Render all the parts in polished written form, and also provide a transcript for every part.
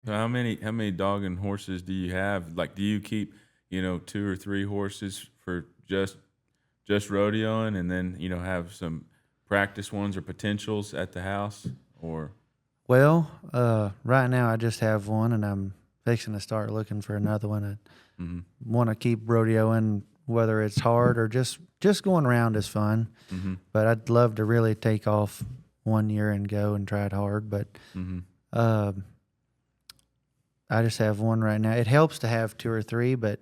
So how many dog and horses do you have? Like, do you keep, 2 or 3 horses for just rodeoing, and then have some practice ones or potentials at the house, or Well, right now I just have one, and I'm fixing to start looking for another one. I mm-hmm, want to keep rodeoing, whether it's hard or just going around is fun. mm-hmm, But I'd love to really take off one year and go and try it hard. But mm-hmm, uh, I just have one right now. It helps to have two or three, but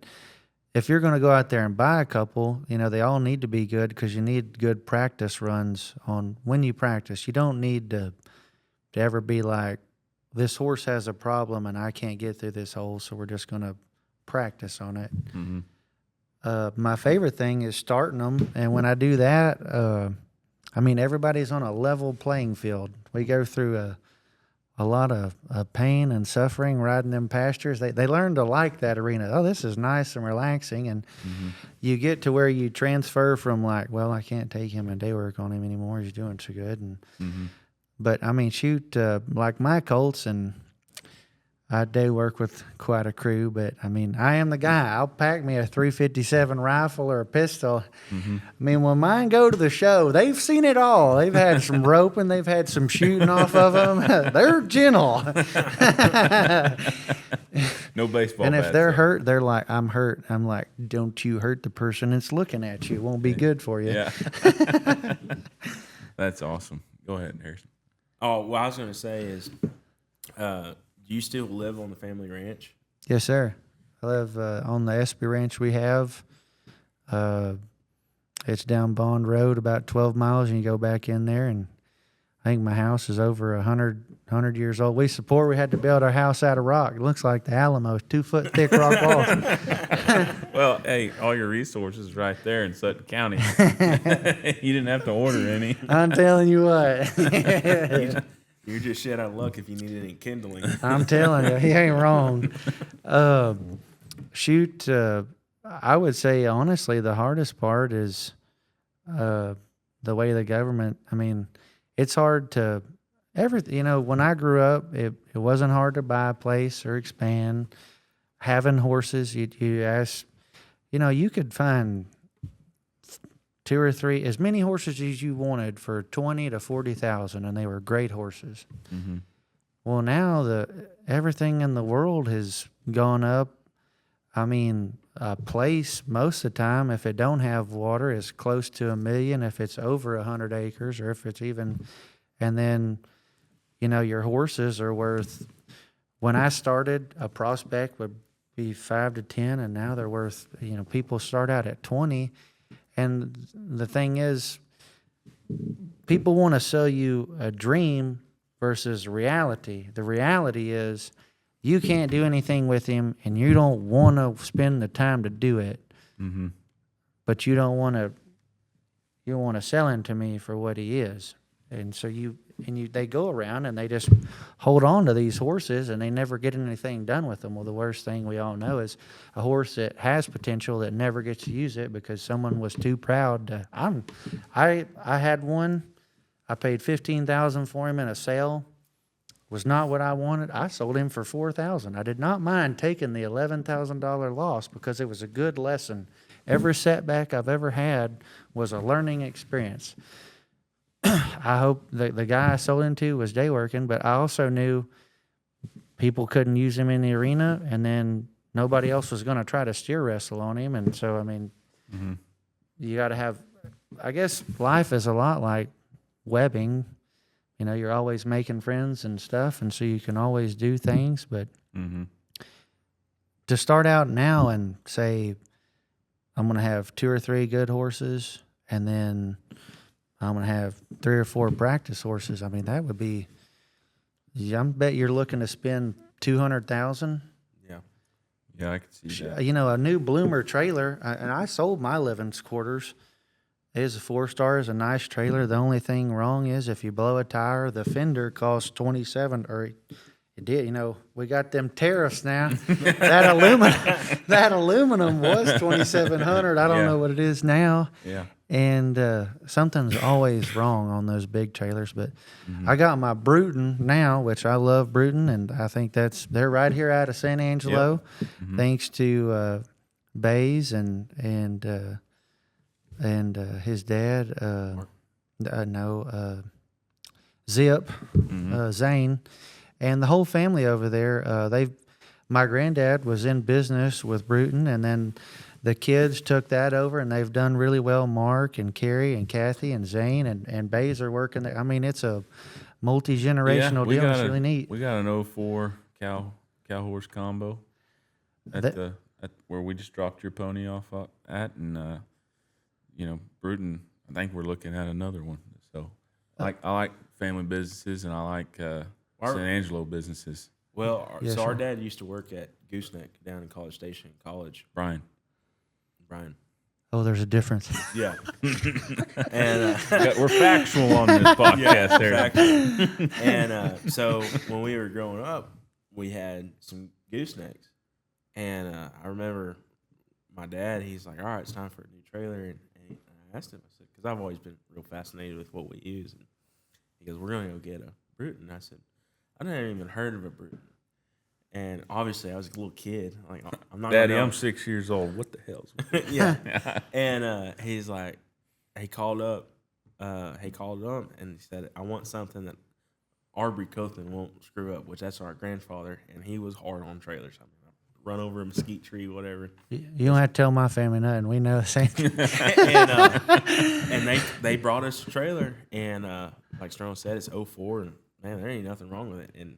if you're going to go out there and buy a couple, they all need to be good because you need good practice runs on when you practice. You don't need to ever be like, this horse has a problem and I can't get through this hole, so we're just going to practice on it. mm-hmm. My favorite thing is starting them, and when I do that, everybody's on a level playing field. We go through a lot of pain and suffering riding them pastures. They learn to like that arena. Oh, this is nice and relaxing, and Mm-hmm. you get to where you transfer from like, well, I can't take him and day work on him anymore. He's doing so good, and Mm-hmm. but shoot, like my colts, and I do work with quite a crew, but I am the guy. I'll pack me a 357 rifle or a pistol. Mm-hmm. When mine go to the show, they've seen it all. They've had some roping, they've had some shooting off of them. They're gentle. No baseball And if bats, they're though. hurt, they're like, I'm hurt. I'm like, don't you hurt the person that's looking at you. It won't be good for you. Yeah. That's awesome. Go ahead, Harrison. Oh, what I was going to say is, do you still live on the family ranch? Yes, sir. I live on the Espy Ranch we have. It's down Bond Road about 12 miles, and you go back in there, and I think my house is over 100 years old. We had to build our house out of rock. It looks like the Alamo, 2-foot thick rock walls. Well, hey, all your resources right there in Sutton County. You didn't have to order any. I'm telling you what. You're just shit out of luck if you need any kindling. I'm telling you, he ain't wrong. I would say, honestly, the hardest part is the way the government, it's hard to, when I grew up, it wasn't hard to buy a place or expand. Having horses, you ask, you could find 2 or 3, as many horses as you wanted for 20 to 40,000, and they were great horses. Mm-hmm. Well, now everything in the world has gone up. A place most of the time, if it don't have water, is close to $1 million. If it's over 100 acres, or if it's even, and then, your horses are worth. When I started, a prospect would be 5 to 10, and now they're worth. People start out at 20. And the thing is, people want to sell you a dream versus reality. The reality is you can't do anything with him, and you don't want to spend the time to do it. Mm-hmm. But you don't want to sell him to me for what he is. And so they go around and they just hold on to these horses, and they never get anything done with them. Well, the worst thing we all know is a horse that has potential that never gets to use it because someone was too proud to. I had one. I paid $15,000 for him in a sale. Was not what I wanted. I sold him for $4,000. I did not mind taking the $11,000 loss because it was a good lesson. Every setback I've ever had was a learning experience. I hope the guy I sold him to was day working, but I also knew people couldn't use him in the arena, and then nobody else was going to try to steer wrestle on him. And so, Mm-hmm. you got to have, I guess life is a lot like webbing. You're always making friends and stuff, and so you can always do things. But Mm-hmm. to start out now and say, I'm going to have 2 or 3 good horses, and then I'm going to have 3 or 4 practice horses. That would be, I bet you're looking to spend $200,000. Yeah. Yeah, I could see that. A new bloomer trailer, and I sold my living quarters. It is a 4-star, is a nice trailer. The only thing wrong is if you blow a tire, the fender costs $27, or It did. We got them tariffs now. That aluminum was 2,700. I don't Yeah. know what it is now. Yeah. And something's always wrong on those big trailers. But Mm-hmm. I got my Bruton now, which I love Bruton, and I think they're right here out of San Angelo, thanks to Bays and his dad. Zip, Zane, and the whole family over there. My granddad was in business with Bruton, and then the kids took that over, and they've done really well. Mark and Carrie and Kathy and Zane and Bays are working there. I mean, it's a multi-generational deal. It's really neat. We got an '04 cow horse combo at where we just dropped your pony off at, and Bruton. I think we're looking at another one. So I like family businesses, and I like San Angelo businesses. Well, Yeah, our sure. dad used to work at Gooseneck down in College Station College. Brian. Oh, there's a difference. Yeah. And We're factual on this podcast there. exactly. And so when we were growing up, we had some goosenecks. And I remember my dad, he's like, all right, it's time for a new trailer. And I asked him, I said, because I've always been real fascinated with what we use. And he goes, we're going to go get a Bruton. I said, I never even heard of a Bruton. And obviously, I was a little kid. Like, I'm not. Daddy, gonna I'm 6 years old. What the hell's yeah. And he's like, he called up, and he said, I want something that Arbery Cothman won't screw up, which that's our grandfather, and he was hard on trailers. I mean, run over a mesquite tree, whatever. You don't have to tell my family nothing. We know the same thing. and they brought us a trailer, and like Sterling said, it's 04, and man, there ain't nothing wrong with it, and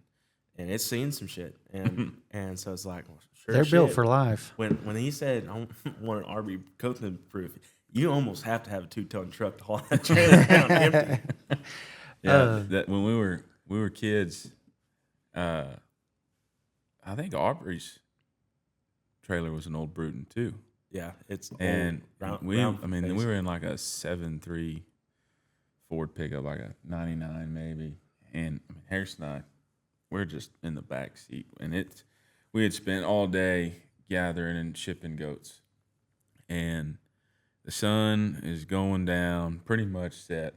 it's seen some shit, and so it's like, well, sure, They're built shit. for life. When he said I want an Arbery Cothman proof, you almost have to have a 2-ton truck to haul that trailer down empty. Yeah, that when we were kids, I think Aubrey's trailer was an old Bruton too. Yeah, it's And old, we round we face. were in like a 7.3 Ford pickup, like a 99 maybe. And I mean, Harrison and I, we're just in the back seat, and we had spent all day gathering and shipping goats, and the sun is going down, pretty much set,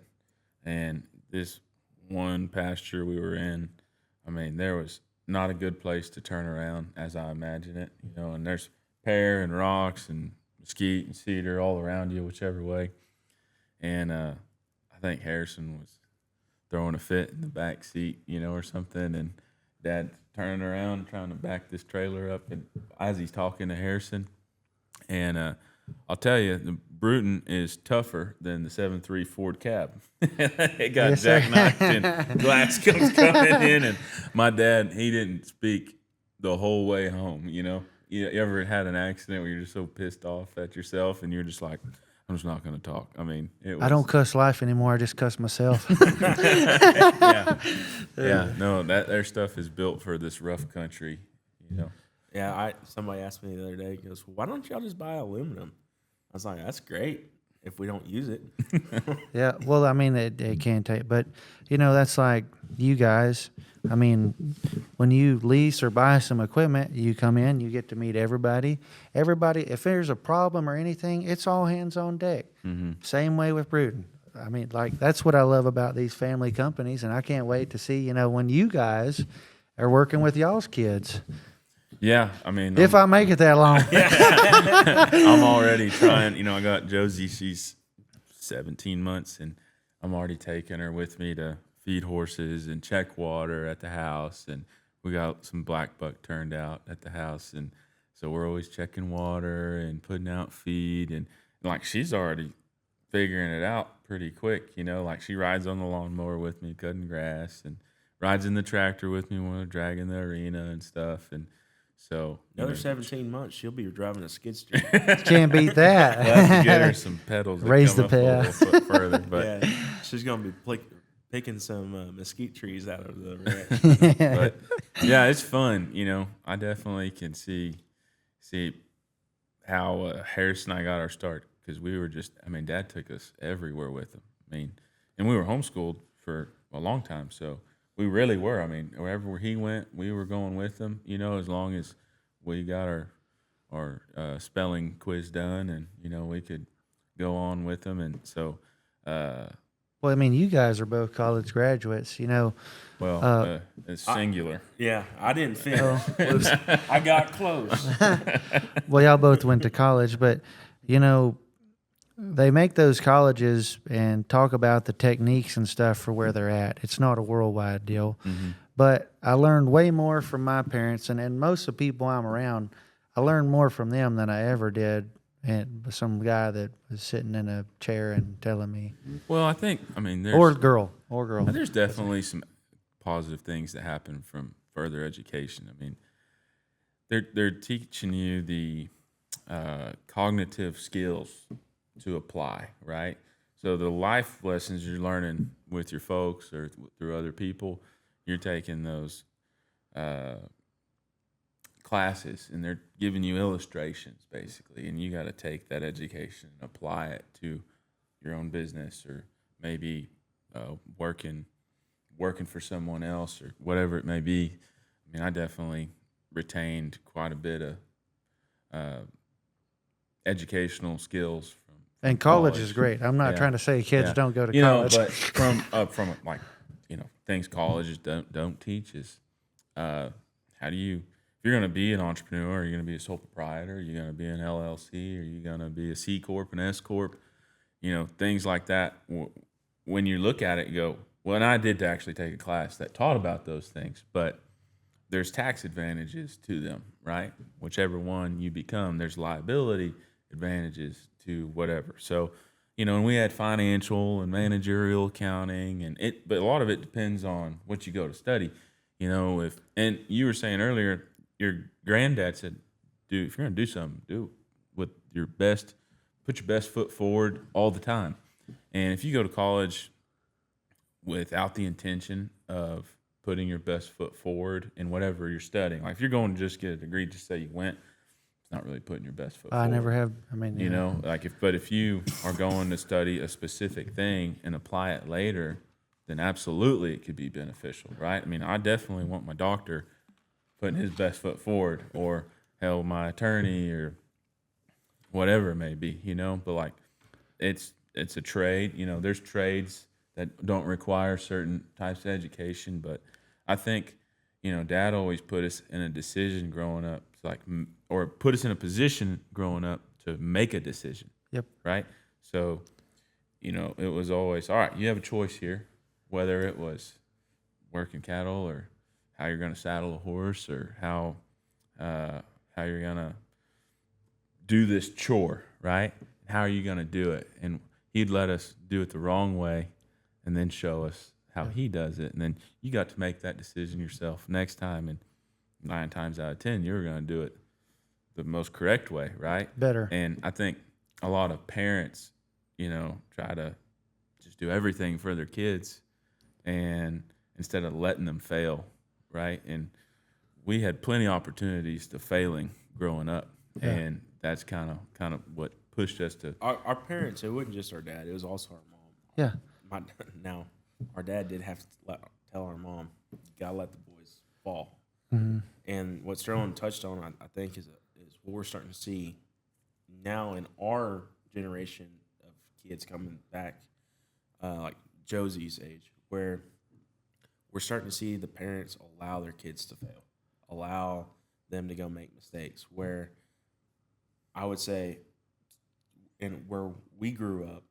and this one pasture we were in, I mean, there was not a good place to turn around as I imagine it, and there's pear and rocks and mesquite and cedar all around you, whichever way. And I think Harrison was throwing a fit in the back seat, or something, and Dad turning around trying to back this trailer up, and as he's talking to Harrison, and I'll tell you, the Bruton is tougher than the 7.3 Ford cab. It got Yes, sir. jackknifed and glass comes coming in, and my dad, he didn't speak the whole way home. You ever had an accident where you're just so pissed off at yourself, and you're just like, I'm just not going to talk. I mean, I don't cuss life anymore. I just cuss myself. Yeah, no, their stuff is built for this rough country. Yeah, somebody asked me the other day, he goes, why don't y'all just buy aluminum? I was like, that's great if we don't use it. Yeah, well, I mean, it can take, but that's like you guys. I mean, when you lease or buy some equipment, you come in, you get to meet everybody. Everybody, if there's a problem or anything, it's all hands on deck. Mm-hmm. Same way with Bruton. I mean, like, that's what I love about these family companies, and I can't wait to see, when you guys are working with y'all's kids. Yeah, I mean, If I make it that long. I'm already trying. I got Josie. She's 17 months, and I'm already taking her with me to feed horses and check water at the house. And we got some black buck turned out at the house, and so we're always checking water and putting out feed. And like, she's already figuring it out pretty quick. Like, she rides on the lawnmower with me, cutting grass, and rides in the tractor with me when we're dragging the arena and stuff. And so Another 17 months, she'll be driving a skid steer. Can't beat that. we'll have to get her some pedals. That Raise come the up a little foot further, but Yeah, she's going to be picking some mesquite trees out of the ranch. but yeah, it's fun. I definitely can see how Harris and I got our start, because we were Dad took us everywhere with him. I mean, and we were homeschooled for a long time, so we really were. I mean, wherever he went, we were going with him. You know, as long as we got our spelling quiz done, and you know, we could go on with him. And so, uh, Well, I mean, you guys are both college graduates. You know, well, it's singular. Yeah, I didn't finish. Whoops. I got close. well, y'all both went to college, but you know, they make those colleges and talk about the techniques and stuff for where they're at. It's not a worldwide deal. But I learned way more from my parents and most of the people I'm around. I learned more from them than I ever did and some guy that was sitting in a chair and telling me. Well, I mean, Or girl. there's definitely some positive things that happen from further education. I mean, they're teaching you the cognitive skills to apply, right? So the life lessons you're learning with your folks or through other people, you're taking those classes, and they're giving you illustrations basically, and you got to take that education and apply it to your own business, or maybe working for someone else, or whatever it may be. I mean, I definitely retained quite a bit of educational skills from And college is great. I'm not Yeah. trying to say kids Yeah. don't go to You know, college. but from like, you know, things colleges don't teach is how do you, if you're going to be an entrepreneur, you're going to be a sole proprietor, you're going to be an LLC, or you're going to be a C corp, an S corp, you know, things like that. When you look at it, you go, well, and I did actually take a class that taught about those things, but there's tax advantages to them, right? Whichever one you become, there's liability advantages to whatever. So, you know, and we had financial and managerial accounting, but a lot of it depends on what you go to study. You know, and you were saying earlier, your granddad said, "Dude, if you're gonna do something, do it with your best, put your best foot forward all the time." And if you go to college without the intention of putting your best foot forward in whatever you're studying, like if you're going to just get a degree to say you went, it's not really putting your best foot I forward. never have. I mean, You know, like if you are going to study a specific thing and apply it later, then absolutely it could be beneficial, right? I mean, I definitely want my doctor putting his best foot forward, or hell, my attorney, or whatever it may be, you know. But like, it's a trade. You know, there's trades that don't require certain types of education, but I think, you know, Dad always put us in a decision growing up, or put us in a position growing up to make a decision. Yep. Right. So, you know, it was always, all right, you have a choice here, whether it was working cattle, or how you're going to saddle a horse, or how you're going to do this chore, right? How are you going to do it? And he'd let us do it the wrong way and then show us how he does it. And then you got to make that decision yourself next time. And 9 times out of 10, you were going to do it the most correct way, right? Better. And I think a lot of parents, you know, try to just do everything for their kids, and instead of letting them fail, right? And we had plenty of opportunities to failing growing up, and that's kind of what pushed us to. Our parents, it wasn't just our dad; it was also our mom. Yeah. Now, our dad did have to tell our mom, "You gotta let the boys fall." Mm-hmm. And what Sterling touched on, I think, is what we're starting to see now in our generation of kids coming back, like Josie's age, where we're starting to see the parents allow their kids to fail, allow them to go make mistakes. Where I would say, and where we grew up,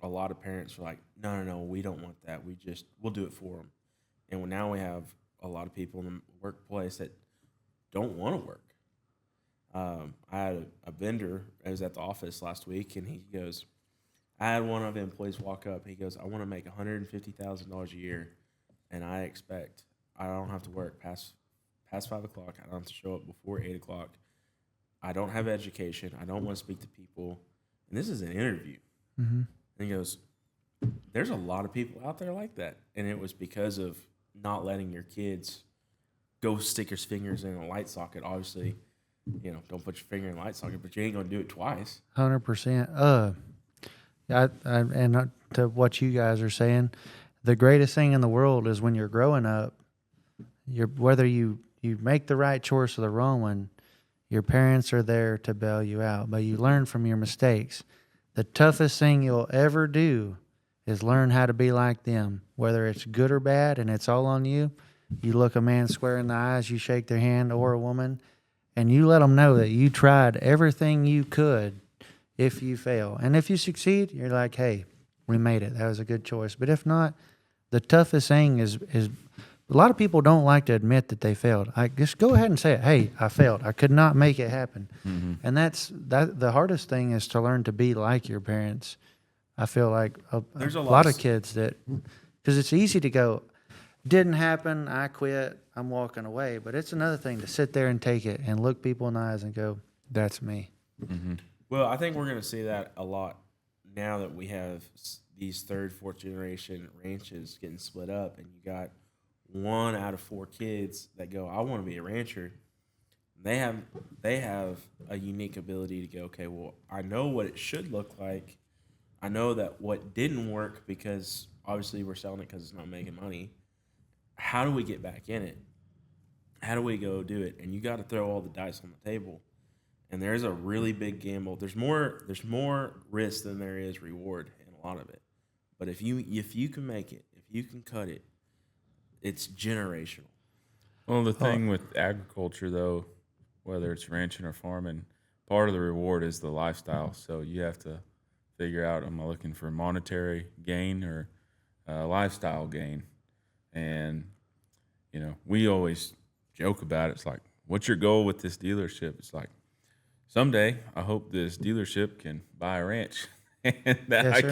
a lot of parents were like, no, we don't want that. We'll do it for them. And now we have a lot of people in the workplace that don't want to work. I had a vendor. I was at the office last week, and he goes, I had one of the employees walk up. He goes, I want to make $150,000 a year, and I expect I don't have to work past 5 o'clock. I don't have to show up before 8 o'clock. I don't have education. I don't want to speak to people. And this is an interview. Mm-hmm. And he goes, there's a lot of people out there like that. And it was because of not letting your kids go stick his fingers in a light socket. Obviously, you know, don't put your finger in a light socket, but you ain't going to do it twice. 100%. And to what you guys are saying, the greatest thing in the world is when you're growing up, whether you make the right choice or the wrong one, your parents are there to bail you out, but you learn from your mistakes. The toughest thing you'll ever do is learn how to be like them, whether it's good or bad, and it's all on you. You look a man square in the eyes, you shake their hand, or a woman, and you let them know that you tried everything you could. If you fail, and if you succeed, you're like, hey, we made it. That was a good choice. But if not, the toughest thing is a lot of people don't like to admit that they failed. I just go ahead and say it. Hey, I failed. I could not make it happen. And that's the hardest thing is to learn to be like your parents. I feel like There's a lot of kids that, because it's easy to go, didn't happen, I quit, I'm walking away. But it's another thing to sit there and take it and look people in the eyes and go, that's me. Well, I think we're going to see that a lot now that we have these third, fourth generation ranches getting split up, and you got 1 out of 4 kids that go, I want to be a rancher. They have a unique ability to go, okay, well, I know what it should look like. I know that what didn't work, because obviously we're selling it because it's not making money. How do we get back in it? How do we go do it? And you got to throw all the dice on the table. And there's a really big gamble. There's more risk than there is reward in a lot of it. But if you can make it, if you can cut it, it's generational. Well, the thing with agriculture, though, whether it's ranching or farming, part of the reward is the lifestyle. So you have to figure out, am I looking for monetary gain or lifestyle gain? And, we always joke about it. It's like, what's your goal with this dealership? It's like, someday I hope this dealership can buy a ranch and that Yes,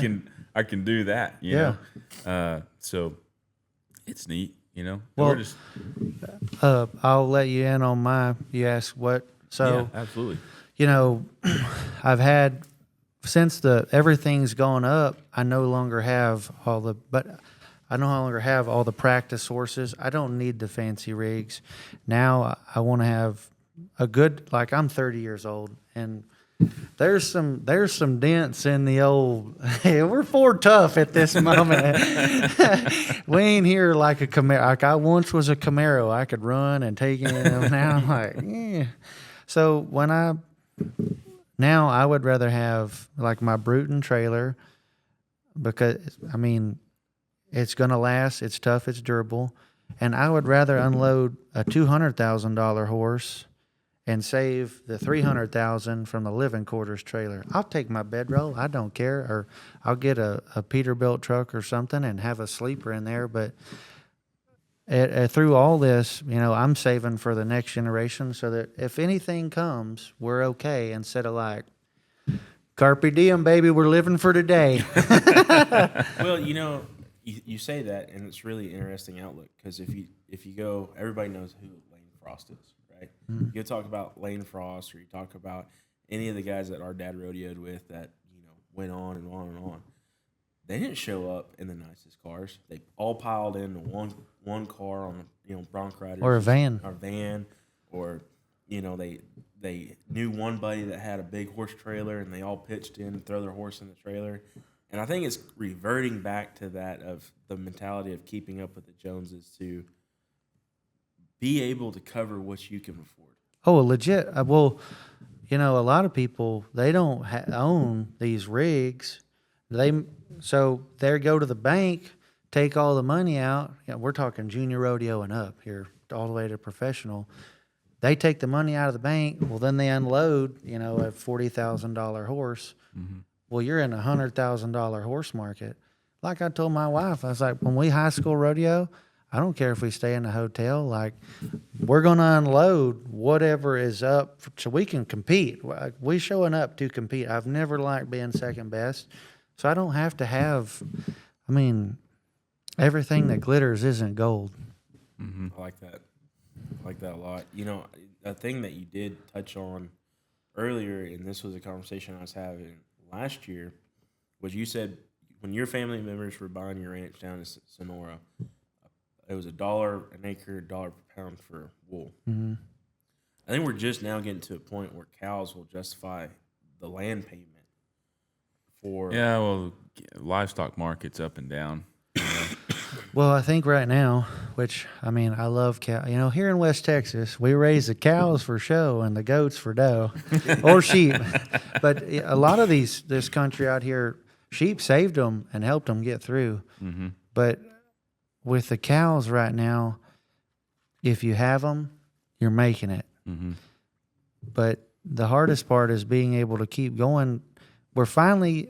I can do that, you know? So it's neat, Well, We're just, I'll let you in on you asked what, so, yeah, absolutely. I've had, since everything's gone up, I no longer have all the practice horses. I don't need the fancy rigs. Now I want to have a good, like I'm 30 years old, and there's some dents in the old. We're Ford tough at this moment. We ain't here like a Camaro. Like I once was a Camaro. I could run and take it. Now I'm like, yeah. So now I would rather have like my Bruton trailer, because it's gonna last. It's tough. It's durable, and I would rather unload a $200,000 horse and save the $300,000 from the living quarters trailer. I'll take my bedroll. I don't care, or I'll get a Peterbilt truck or something and have a sleeper in there. But through all this, I'm saving for the next generation, so that if anything comes, we're okay. Instead of like, carpe diem, baby, we're living for today. Well, you say that, and it's really interesting outlook, because if you go, everybody knows who Lane Frost is, right? You talk about Lane Frost, or you talk about any of the guys that our dad rodeoed with that went on and on and on. They didn't show up in the nicest cars. They all piled into one car on bronc riders Or a van. Or they knew one buddy that had a big horse trailer, and they all pitched in and throw their horse in the trailer. And I think it's reverting back to that, of the mentality of keeping up with the Joneses, to be able to cover what you can afford. Oh, legit. Well, a lot of people, they don't own these rigs. So they go to the bank, take all the money out. We're talking junior rodeo and up here, all the way to professional. They take the money out of the bank. Well, then they unload, a $40,000 horse. Mm-hmm. Well, you're in a $100,000 horse market. Like I told my wife, I was like, when we high school rodeo, I don't care if we stay in a hotel. Like, we're going to unload whatever is up so we can compete. We showing up to compete. I've never liked being second best. So I don't have to have, everything that glitters isn't gold. Mm-hmm. I like that. I like that a lot. A thing that you did touch on earlier, and this was a conversation I was having last year, was you said when your family members were buying your ranch down in Sonora, it was $1 an acre, $1 per pound for wool. Mm-hmm. I think we're just now getting to a point where cows will justify the land payment for. Yeah, well, livestock market's up and down. Well, I think right now, which I mean, I love cow. You know, here in West Texas, we raise the cows for show and the goats for dough, or sheep. But a lot of this country out here, sheep saved them and helped them get through. Mm-hmm. But with the cows right now, if you have them, you're making it. Mm-hmm. But the hardest part is being able to keep going. We're finally,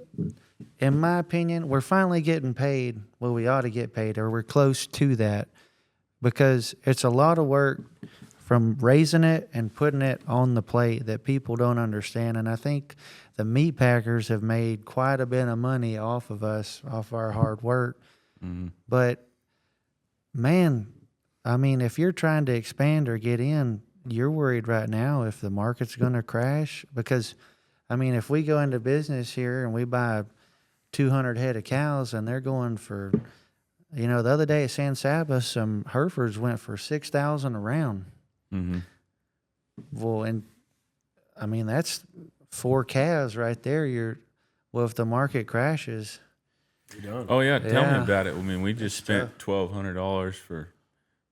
in my opinion, we're finally getting paid what we ought to get paid, or we're close to that, because it's a lot of work from raising it and putting it on the plate that people don't understand. And I think the meat packers have made quite a bit of money off of us, off our hard work. Mm-hmm. But man, I mean, if you're trying to expand or get in, you're worried right now if the market's going to crash. Because, I mean, if we go into business here and we buy 200 head of cows and they're going for, you know, the other day at San Saba, some Herefords went for $6,000 a round. Mm-hmm. Well, and I mean, that's 4 calves right there. Well, if the market crashes, You're done. Oh yeah, tell me Yeah. about it. I mean, we just It's spent $1,200 for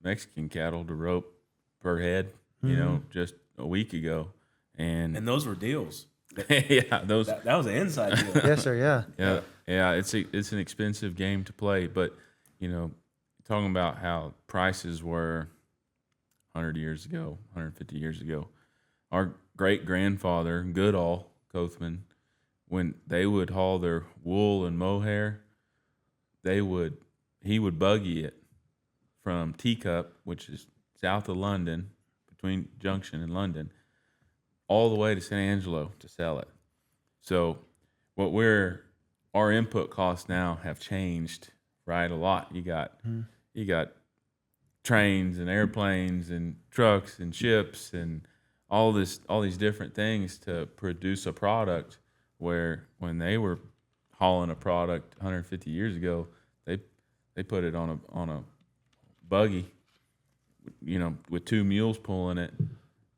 Mexican cattle to rope per head. You know, just a week ago, and And those were deals. yeah, those. That was an inside deal. yes, sir, yeah. Yeah. It's an expensive game to play, but you know, talking about how prices were 100 years ago, 150 years ago, our great grandfather Goodall Cothman, when they would haul their wool and mohair, he would buggy it from Teacup, which is south of London, between Junction and London, all the way to San Angelo to sell it. So our input costs now have changed, right? A lot. You got trains and airplanes and trucks and ships and all these different things to produce a product, where when they were hauling a product 150 years ago, they put it on a buggy, you know, with 2 mules pulling it,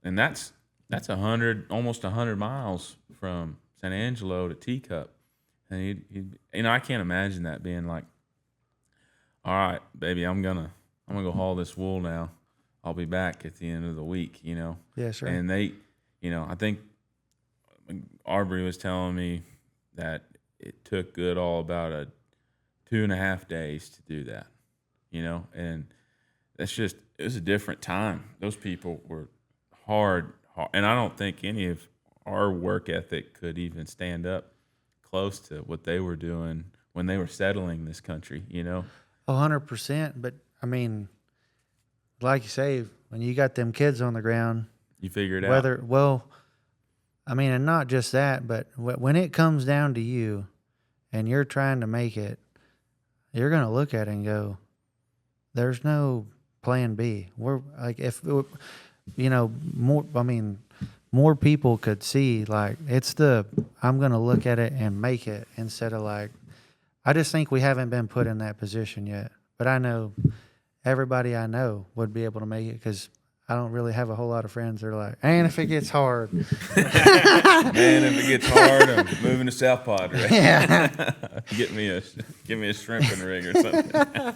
and that's 100 miles from San Angelo to Teacup, and you know, I can't imagine that being like, all right, baby, I'm gonna go haul this wool now. I'll be back at the end of the week, you know. Yes, sir. And they, you know, I think Arbery was telling me that it took Goodall about 2.5 days to do that, you know, and it was a different time. Those people were hard, and I don't think any of our work ethic could even stand up close to what they were doing when they were settling this country, you know. 100%. But I mean, like you say, when you got them kids on the ground, You figure it out. well, I mean, and not just that, but when it comes down to you and you're trying to make it, you're going to look at it and go, there's no plan B. We're like, if, you know, more people could see, like, I'm going to look at it and make it, instead of like, I just think we haven't been put in that position yet. But I know everybody I know would be able to make it, because I don't really have a whole lot of friends that are like, and if it gets hard. Man, if it gets hard, I'm moving to South Padre. Yeah. Give me a shrimping rig or something.